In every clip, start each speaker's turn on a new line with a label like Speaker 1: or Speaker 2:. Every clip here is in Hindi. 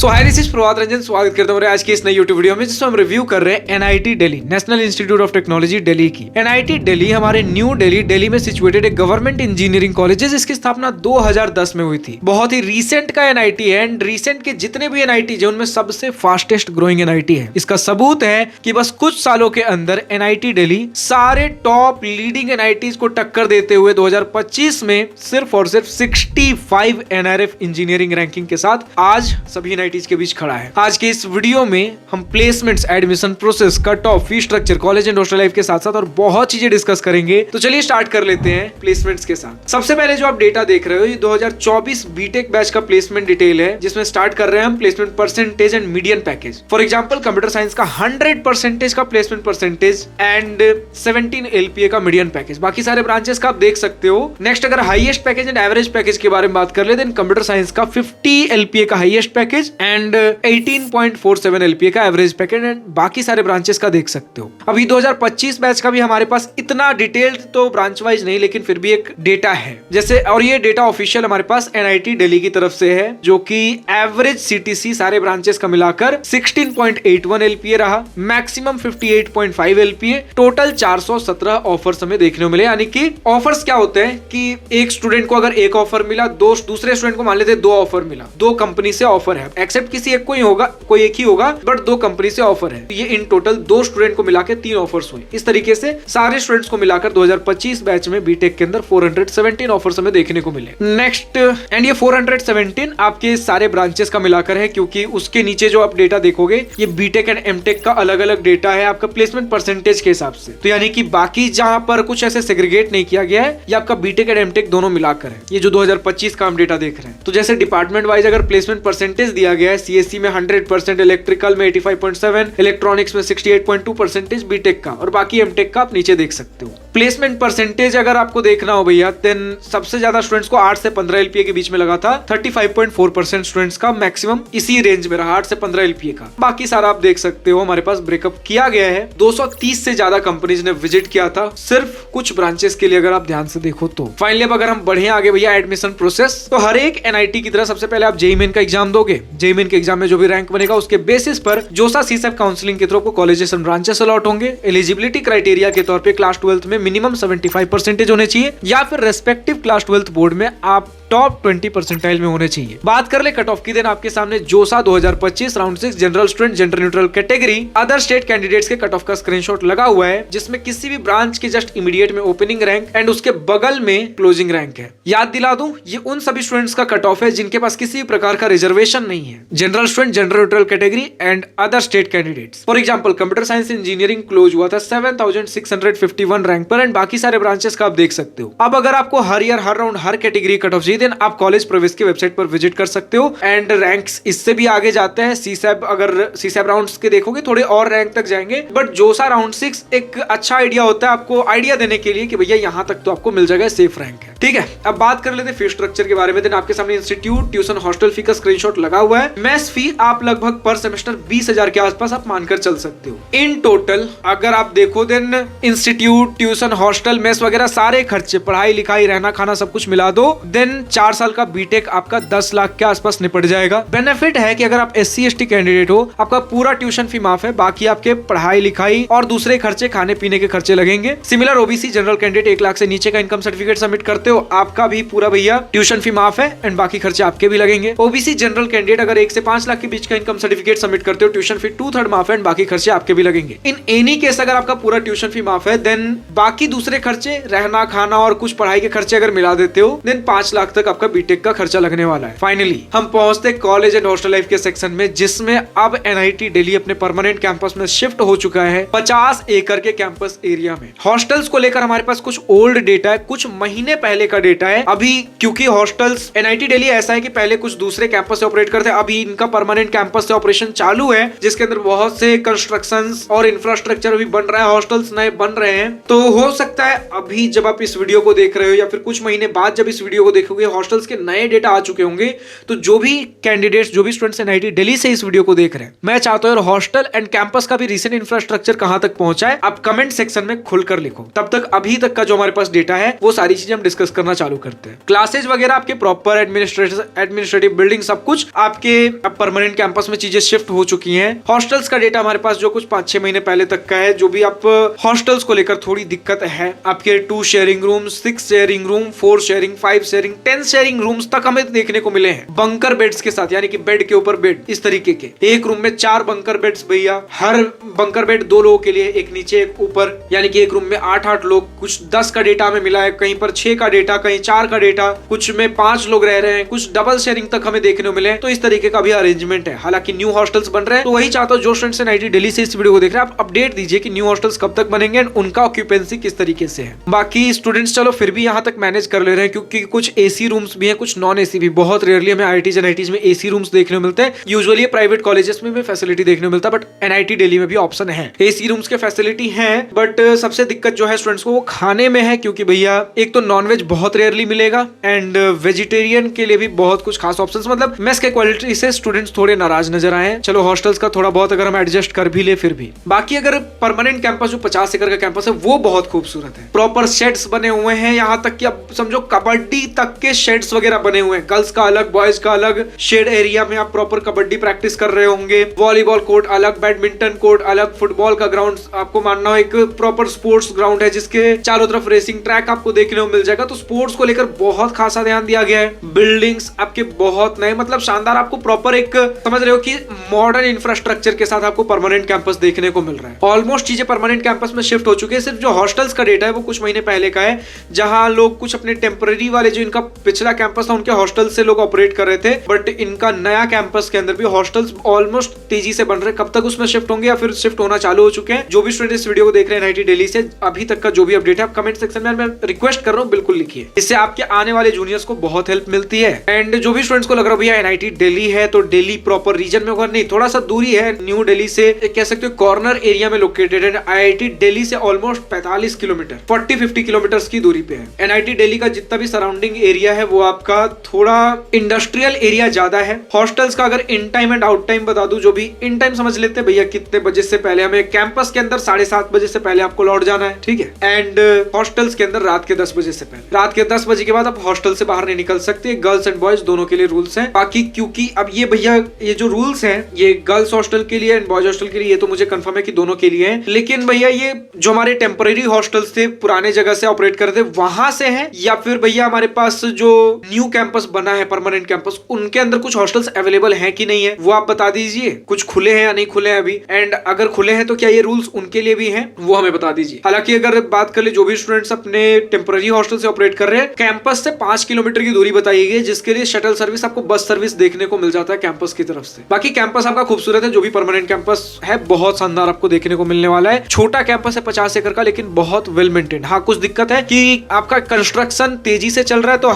Speaker 1: So hi, this is Prabhat Ranjan. स्वागत करता हूँ आज की इस नई यूट्यूब वीडियो में, जिसमें हम रिव्यू कर रहे हैं NIT Delhi, national institute of technology Delhi की। एनआईटी दिल्ली हमारे न्यू दिल्ली में सिचुएटेड एक गवर्नमेंट इंजीनियरिंग कॉलेज है, जिसकी स्थापना 2010 में हुई थी। बहुत ही रिसेंट का एनआईटी है एंड रिसेंट के जितने भी एनआईटी है उनमें सबसे फास्टेस्ट ग्रोइंग एनआईटी है। इसका सबूत है कि बस कुछ सालों के अंदर एनआईटी दिल्ली सारे टॉप लीडिंग एनआईटीज को टक्कर देते हुए 2025 में सिर्फ और सिर्फ 65 एनआरएफ इंजीनियरिंग रैंकिंग के साथ आज सभी एनआईटीज के बीच खड़ा है। आज के इस वीडियो में हम placements, admission process, cut off, fee structure, college and hostel life के साथ साथ और बहुत चीजें डिस्कस करेंगे। तो चलिए स्टार्ट कर लेते हैं प्लेसमेंट्स के साथ। सबसे पहले जो आप डेटा देख रहे हो, ये 2024 बीटेक बैच का प्लेसमेंट डिटेल है, जिसमें स्टार्ट कर रहे हैं हम placement percentage and median package. For example computer science का 100% का प्लेसमेंट परसेंटेज एंड 17 एलपीए का मीडियन पैकेज। बाकी सारे ब्रांचेस का आप देख सकते हो। नेक्स्ट अगर highest package and average package के बारे में बात कर ले, देन कंप्यूटर साइंस का 50 एलपीए का हाईएस्ट पैकेज एंड 18.47 एलपीए का एवरेज पैकेज एंड बाकी सारे ब्रांचेस का देख सकते हो। अभी 2025 बैच का भी हमारे पास इतना डिटेल्ड तो ब्रांच वाइज नहीं, लेकिन फिर भी एक डेटा है जैसे, और ये डेटा ऑफिशियल हमारे पास एनआईटी दिल्ली की तरफ से है, जो कि एवरेज सीटीसी सारे ब्रांचेस का मिलाकर 16.81 एलपीए रहा, मैक्सिमम 58.5 एलपीए, टोटल 417 ऑफर्स हमें देखने को मिले। यानी कि ऑफर्स क्या होते हैं कि एक स्टूडेंट को अगर एक ऑफर मिला, दूसरे स्टूडेंट को मान लेते 2 ऑफर मिला, 2 कंपनी से ऑफर है, एक्सेप्ट किसी एक को ही होगा, कोई एक ही होगा, बट 2 कंपनी से ऑफर है। ये इन टोटल 2 स्टूडेंट को मिलाकर 3 ऑफर्स हुए। इस तरीके से सारे स्टूडेंट्स को मिलाकर 2025 बैच में बीटेक के अंदर 417 ऑफर्स हमें देखने को मिले। नेक्स्ट, एंड ये 417 आपके सारे ब्रांचेस का मिलाकर है, क्योंकि उसके नीचे जो आप डेटा देखोगे ये बीटेक एंड एमटेक का अलग अलग डेटा है आपका प्लेसमेंट परसेंटेज के हिसाब से। तो यानी कि बाकी जहां पर कुछ ऐसे सेग्रीगेट नहीं किया गया है, ये आपका बीटेक एंड एमटेक दोनों मिलाकर है। ये जो 2025 का हम डेटा देख रहे हैं, तो जैसे डिपार्टमेंट वाइज अगर प्लेसमेंट परसेंटेज दिया गया है, सीएससी में 100%, इलेक्ट्रिकल में 85.7, इलेक्ट्रॉनिक्स में 68.2% बीटेक का, और बाकी एमटेक का आप नीचे देख सकते हो। प्लेसमेंट परसेंटेज अगर आपको देखना हो भैया, देन सबसे ज्यादा स्टूडेंट्स को 8 से 15 एलपीए के बीच में लगा था। 35.4% स्टूडेंट्स का मैक्सिमम इसी रेंज में रहा, 8 से 15 एलपीए का। बाकी सारा आप देख सकते हो हमारे पास ब्रेकअप किया गया है। 230 से ज्यादा कंपनीज ने विजिट किया था सिर्फ कुछ ब्रांचेस के लिए, अगर आप ध्यान से देखो तो। फाइनली अब अगर हम बढ़े आगे भैया एडमिशन प्रोसेस, तो हर एक एनआईटी की तरह सबसे पहले आप जेईई मेन का एग्जाम दोगे। जेईई मेन के एग्जाम में जो भी रैंक बनेगा उसके बेसिस पर जोसा सीसैप काउंसलिंग के through colleges and branches allot होंगे। एलिजिबिलिटी क्राइटेरिया के तौर पे क्लास 12 में मिनिमम 75% होने चाहिए, या फिर रेस्पेक्टिव क्लास 12 बोर्ड में आप टॉप 20 परसेंटाइल में होने चाहिए। बात कर ले कट ऑफ की, देन आपके सामने जोसा 2025 round 6 general student, gender neutral category, other state candidates के कट ऑफ का स्क्रीनशॉट लगा हुआ है, जिसमें किसी भी ब्रांच के जस्ट इमीडिएट में ओपनिंग रैंक एंड उसके बगल में क्लोजिंग रैंक है। याद दिला दूं, ये उन सभी स्टूडेंट्स का कट ऑफ है जिनके पास किसी भी प्रकार का रिजर्वेशन नहीं है। General student, gender neutral category and other state candidates. For example computer science engineering close हुआ था 7651 रैंक पर, एंड बाकी सारे ब्रांचेस का आप देख सकते हो। अब अगर आपको हर ईयर, हर राउंड, हर कैटेगरी कट ऑफ चाहिए, देन आप कॉलेज प्रवेश की वेबसाइट पर विजिट कर सकते हो, एंड रैंक्स इससे भी आगे जाते हैं। सीसैप, अगर सीसैप राउंड्स के देखोगे थोड़े और रैंक तक जाएंगे, बट जोसा राउंड 6 एक अच्छा आइडिया होता है आपको आइडिया देने के लिए कि भैया यहाँ तक तो आपको मिल जाएगा, सेफ रैंक है। ठीक है, अब बात कर लेते हैं फी स्ट्रक्चर के बारे में। देन आपके सामने इंस्टीट्यूट, ट्यूशन, हॉस्टल फी का स्क्रीनशॉट लगा हुआ है। मेस फी आप लगभग पर सेमेस्टर 20,000 के आसपास आप मानकर चल सकते हो। इन टोटल अगर आप देखो, then institute, tuition, hostel, mess वगैरह सारे खर्चे, पढ़ाई लिखाई, रहना खाना सब कुछ मिला दो, देन 4 साल का बीटेक आपका 10 लाख के आसपास निपट जाएगा। बेनिफिट है कि अगर आप SC ST कैंडिडेट हो, आपका पूरा ट्यूशन फी माफ है, बाकी आपके पढ़ाई लिखाई और दूसरे खर्चे, खाने पीने के खर्चे लगेंगे। Similar OBC general candidate 1 lakh से नीचे का इनकम सर्टिफिकेट सबमिट करते हो, आपका भी पूरा भैया ट्यूशन फी माफ है एंड बाकी खर्चे आपके भी लगेंगे। ओबीसी जनरल कैंडिडेट अगर 1 से 5 लाख के बीच का इनकम सर्टिफिकेट सबमिट करते हो, ट्यूशन फी 2/3 माफ है एंड बाकी खर्चे आपके भी लगेंगे। इन एनी केस अगर आपका पूरा ट्यूशन फी माफ है, देन बाकी दूसरे खर्चे, रहना खाना और कुछ पढ़ाई के खर्चे अगर मिला देते हो, देन 5 लाख तक आपका बीटेक का खर्चा लगने वाला है। फाइनली हम पहुंचते कॉलेज एंड हॉस्टल लाइफ के सेक्शन में, जिसमें अब एनआईटी दिल्ली अपने परमानेंट कैंपस में शिफ्ट हो चुका है 50 एकड़ के कैंपस एरिया में। हॉस्टल्स को लेकर हमारे पास कुछ ओल्ड डेटा है, कुछ महीने पहले का डेटा है। अभी क्योंकि हॉस्टल्स एनआईटी दिल्ली ऐसा है कि पहले कुछ दूसरे कैंपस से ऑपरेट करते हैं, अभी इनका परमानेंट कैंपस से ऑपरेशन चालू है, जिसके अंदर बहुत से कंस्ट्रक्शंस और इंफ्रास्ट्रक्चर भी बन रहा है, हॉस्टल्स नए बन रहे हैं। तो हो सकता है अभी जब आप इस वीडियो को देख रहे हो, या फिर कुछ महीने बाद जब इस वीडियो को देखोगे, हॉस्टल्स के नए डेटा आ चुके होंगे। तो जो भी कैंडिडेट्स, जो भी स्टूडेंट्स एनआईटी दिल्ली से इस वीडियो को देख रहे हैं, मैं चाहता हूं हॉस्टल एंड कैंपस का भी रिसेंट इंफ्रास्ट्रक्चर कहां तक पहुंचा है आप कमेंट सेक्शन में खुलकर लिखो। तब तक अभी तक का जो हमारे पास डेटा है वो सारी चीजें हम डिस्कस करना चालू करते हैं। क्लासेज वगैरह आपके प्रॉपर एडमिनिस्ट्रेटिव बिल्डिंग सब कुछ आपके अब परमानेंट कैंपस में चीजें शिफ्ट हो चुकी हैं। हॉस्टल्स का डेटा हमारे पास जो कुछ 5-6 महीने पहले तक का है, जो भी आप हॉस्टल्स को लेकर थोड़ी दिक्कत है, आपके 2 sharing room, 6 sharing room, 4 sharing, 5 sharing, 10 sharing rooms तक हमें देखने को मिले हैं बंकर बेड्स के साथ, यानी कि बेड के ऊपर बेड, इस तरीके के एक रूम में 4 बंकर बेड्स भैया, हर बंकर बेड 2 लोगों के लिए, एक नीचे एक ऊपर, यानी कि एक रूम में 8-8 लोग। कुछ 10 का डेटा हमें मिला है, कहीं पर 6 का डेटा, कहीं 4 का डेटा, कुछ में 5 लोग रह रहे हैं, कुछ डबल शेयरिंग तक हमें देखने को मिले। तो इस तरीके का भी अरेंजमेंट है। हालांकि न्यू हॉस्टल्स बन रहे हैं, तो वही चाहता हूं जो स्टूडेंट्स एनआईटी दिल्ली से इस वीडियो को देख रहे हैं, आप अपडेट दीजिए कि न्यू हॉस्टल्स कब तक बनेंगे एंड उनका ऑक्यूपेंसी किस तरीके से है। बाकी स्टूडेंट्स चलो फिर भी यहां तक मैनेज कर ले रहे हैं, क्योंकि कुछ एसी रूम्स भी हैं, कुछ नॉन एसी भी। बहुत रेयरली हमें आईआईटीज एनआईटीज में एसी रूम्स देखने को मिलते हैं। यूजुअली प्राइवेट कॉलेजेस में भी फैसिलिटी देखने को मिलता है, बट एनआईटी दिल्ली में भी ऑप्शन है, एसी रूम्स के फैसिलिटी है। बट सबसे दिक्कत जो है स्टूडेंट्स को वो खाने में है, क्योंकि भैया एक तो नॉनवेज बहुत रेयरली मिलेगा एंड वेजिटेरियन के लिए भी बहुत कुछ खास ऑप्शंस, मतलब मेस के क्वालिटी से स्टूडेंट्स थोड़े नाराज नजर आए हैं। चलो हॉस्टल्स का थोड़ा बहुत अगर हम एडजस्ट कर भी ले फिर भी। बाकी अगर परमानेंट कैंपस जो 50 एकड़ का कैंपस है वो बहुत खूबसूरत है। प्रॉपर शेड्स बने हुए हैं, यहाँ तक कि अब समझो कबड्डी तक के शेड्स वगैरह बने हुए हैं। गर्ल्स का अलग, बॉयज का अलग शेड एरिया में आप प्रॉपर कबड्डी प्रैक्टिस कर रहे होंगे। वॉलीबॉल कोर्ट अलग, बैडमिंटन कोर्ट अलग, फुटबॉल का ग्राउंड आपको मानना हो एक प्रॉपर स्पोर्ट्स ग्राउंड है जिसके चारों तरफ रेसिंग ट्रैक आपको देखने को मिल जाएगा। तो स्पोर्ट्स को लेकर बहुत खासा ध्यान दिया गया है। बिल्डिंग्स आपके बहुत नए, मतलब शानदार, आपको प्रॉपर एक समझ रहे हो कि मॉडर्न इंफ्रास्ट्रक्चर के साथ आपको परमानेंट कैंपस देखने को मिल रहा है। ऑलमोस्ट चीजें परमानेंट कैंपस में शिफ्ट हो चुकी है। सिर्फ जो हॉस्टल्स का डेटा है वो कुछ महीने पहले का है, जहां लोग कुछ अपने टेम्पररी वाले, जो इनका पिछला कैंपस था उनके हॉस्टल से लोग ऑपरेट कर रहे थे, बट इनका नया कैंपस के अंदर भी हॉस्टल्स ऑलमोस्ट तेजी से बन रहे हैं। कब तक उसमें शिफ्ट होंगे या फिर शिफ्ट होना चालू हो चुके हैं, जो भी स्टूडेंट इस वीडियो को देख रहे हैं एनआईटी दिल्ली से, अभी तक का जो भी अपडेट है आप कमेंट सेक्शन में, मैं रिक्वेस्ट कर रहा हूं बिल्कुल लिखिए। इससे आपके आने वाले जूनियर्स को बहुत हेल्प मिलती है। एंड जो भी स्टूडेंट्स को लग रहा है भैया एनआईटी दिल्ली है तो दिल्ली प्रॉपर रीजन में होगा, नहीं, थोड़ा सा दूरी है। न्यू दिल्ली से कह सकते हो कॉर्नर एरिया में लोकेटेड है। आईआईटी दिल्ली से ऑलमोस्ट 45 किलोमीटर, 40-50 किलोमीटर की दूरी पे है। एनआईटी दिल्ली का जितना भी सराउंडिंग एरिया है वो आपका थोड़ा इंडस्ट्रियल एरिया ज्यादा है। हॉस्टल्स का अगर in time and out time बता दूं, जो भी इन टाइम समझ लेते हैं भैया कितने बजे से पहले हमें कैंपस के अंदर 7:30 बजे से पहले आपको लौट जाना है, ठीक है। एंड हॉस्टल्स के अंदर रात के 10 बजे से पहले, रात के 10 बजे के बाद आप हॉस्टल से बाहर नहीं निकल सकते। गर्ल्स एंड बॉयज दोनों के लिए रूल्स हैं। बाकी क्योंकि अब ये भैया ये जो रूल्स हैं ये गर्ल्स हॉस्टल के लिए एंड बॉयज हॉस्टल के लिए, ये तो मुझे कंफर्म है कि दोनों के लिए है। लेकिन भैया ये जो हमारे टेम्पररी हॉस्टल्स थे, पुराने जगह से ऑपरेट कर रहे थे, वहां से है, या फिर भैया हमारे पास जो न्यू कैंपस बना है परमानेंट कैंपस, उनके अंदर कुछ हॉस्टल्स अवेलेबल है कि नहीं है वो आप बता दीजिए। कुछ खुले हैं या नहीं खुले हैं अभी, एंड अगर खुले हैं तो क्या ये रूल्स उनके लिए भी हैं वो हमें बता दीजिए। हालांकि अगर बात कर ले जो भी स्टूडेंट्स अपने टेम्पररी हॉस्टल से ऑपरेट कर रहे हैं, कैंपस से 5 किलोमीटर की दूरी बताई गई, जिसके लिए शटल सर्विस आपको बस सर्विस देखने को मिल जाता है कैंपस की तरफ से। बाकी कैंपस आपका खूबसूरत है, जो भी परमानेंट कैंपस है बहुत शानदार आपको देखने को मिलने वाला है। छोटा कैंपस है 50 एकड़ का, लेकिन बहुत वेल मेंटेन। हाँ, कुछ दिक्कत है कि आपका कंस्ट्रक्शन तेजी से चल रहा है, तो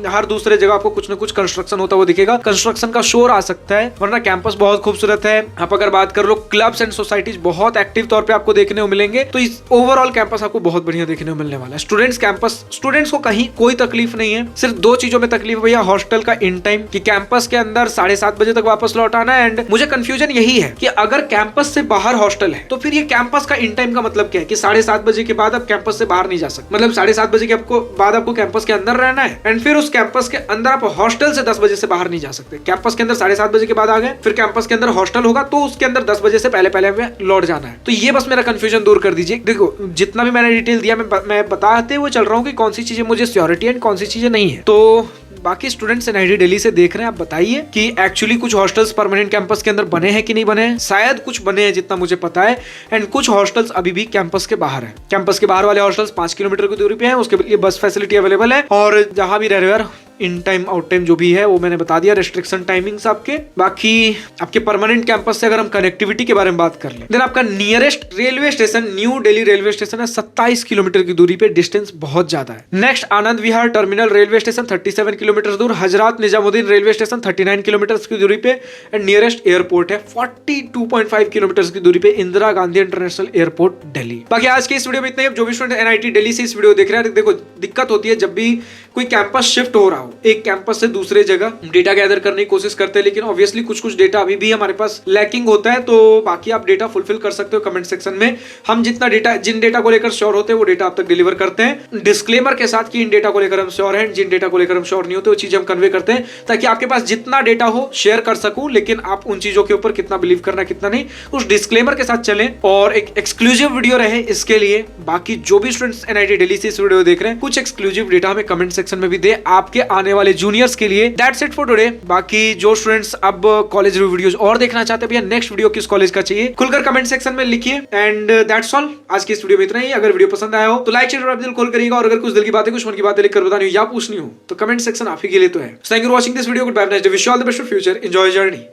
Speaker 1: हर दूसरे जगह आपको कुछ ना कुछ कंस्ट्रक्शन होता हुआ दिखेगा। कंस्ट्रक्शन का शोर आ सकता है, वरना कैंपस बहुत खूबसूरत है। आप अगर बात कर लो क्लब्स एंड सोसाइटीज बहुत एक्टिव तौर पे आपको देखने को मिलेंगे, तो इस ओवरऑल कैंपस आपको बहुत बढ़िया देखने को मिलने वाला है। स्टूडेंट्स को कहीं कोई तकलीफ नहीं है। सिर्फ 2 चीजों में तकलीफ है भैया, हॉस्टल का इन टाइम, कि कैंपस के अंदर 7:30 बजे तक वापस लौट आना है। एंड मुझे कंफ्यूजन यही है कि अगर कैंपस से बाहर हॉस्टल है तो फिर ये कैंपस का इन टाइम का मतलब क्या है कि 7:30 बजे के बाद आप कैंपस से बाहर नहीं जा सकते। मतलब 7:30 बजे के बाद आपको कैंपस के अंदर रहना है, एंड फिर उस कैंपस के अंदर आप हॉस्टल से 10 बजे से बाहर नहीं जा सकते। कैंपस के अंदर 7:30 बजे के बाद आ गए, फिर कैंपस के अंदर हॉस्टल होगा तो उसके अंदर 10 बजे से पहले हमें लौट जाना है। तो ये बस मेरा कंफ्यूजन दूर कर दीजिए। देखो जितना भी मैंने डिटेल दिया मैं बताते हुए चल रहा हूँ कि कौन सी चीजें मुझे श्योरिटी है, कौन सी चीजें नहीं है। तो बाकी स्टूडेंट्स एनआईटी दिल्ली से देख रहे हैं, आप बताइए कि एक्चुअली कुछ हॉस्टल्स परमानेंट कैंपस के अंदर बने हैं कि नहीं बने हैं। शायद कुछ बने हैं जितना मुझे पता है, एंड कुछ हॉस्टल्स अभी भी कैंपस के बाहर है। कैंपस के बाहर वाले हॉस्टल्स 5 किलोमीटर की दूरी पे हैं, उसके लिए बस फैसिलिटी अवेलेबल है। और जहां भी रह रहे हो इन टाइम आउट टाइम जो भी है वो मैंने बता दिया, रेस्ट्रिक्शन टाइमिंग्स आपके। बाकी आपके परमानेंट कैंपस से अगर हम कनेक्टिविटी के बारे में बात कर लें, देन आपका nearest railway station new Delhi railway station है 27 किलोमीटर की दूरी पे, डिस्टेंस बहुत ज्यादा है। Next Anand Vihar terminal railway station 37 kilometre दूर, Hazrat Nizamuddin railway station 39 kilometre की दूरी पे, एंड नियरेस्ट एयरपोर्ट है 42.5 किलोमीटर की दूरी पे, इंदिरा गांधी इंटरनेशनल एयरपोर्ट दिल्ली। बाकी आज के इस वीडियो में इतना ही। जो भी स्टूडेंट एनआईटी दिल्ली से इस वीडियो देख रहे हैं, देखो दिक्कत होती है जब भी कोई कैंपस शिफ्ट हो रहा हो, हो, एक कैंपस से दूसरे जगह डेटा गैदर करने की कोशिश करते हैं, लेकिन ऑब्वियसली कुछ कुछ डेटा अभी भी हमारे पास लैकिंग होता है। तो बाकी आप डेटा फुलफिल कर सकते हो कमेंट सेक्शन में। हम जितना डेटा, जिन डेटा को लेकर श्योर होते हैं वो डेटा आप तक डिलीवर करते हैं, डिस्क्लेमर के साथ कि इन डेटा को लेकर हम श्योर हैं, जिन डेटा को लेकर हम श्योर नहीं होते वो चीज हम कन्वे करते हैं, ताकि आपके पास जितना डेटा हो शेयर कर सकूं, लेकिन आप उन चीजों के ऊपर कितना बिलीव करना कितना नहीं उस डिस्क्लेमर के साथ चलें और एक एक्सक्लूसिव वीडियो रहे इसके लिए। बाकी जो भी स्टूडेंट्स एनआईटी दिल्ली से इस वीडियो देख रहे हैं, कुछ एक्सक्लूसिव डेटा हमें कमेंट सेक्शन में भी दे आपके आने वाले जूनियर्स के लिए। That's it for today. बाकी जो स्टूडेंट्स अब कॉलेज रिव्यू वीडियोस और देखना चाहते हैं, भैया नेक्स्ट वीडियो किस कॉलेज का चाहिए, खुलकर कमेंट सेक्शन में लिखिए। एंड दैट्स ऑल, आज की इस वीडियो में इतना ही। अगर वीडियो पसंद आया हो तो लाइक शेयर और दिल खोल करिएगा, और अगर कुछ दिल की बातें, कुछ मन की बातें लिखकर बतानी हो या पूछनी हो तो कमेंट सेक्शन आप ही के लिए तो है। Thank you for watching this video. Good bye, nice day, wish you all the best for future, enjoy journey.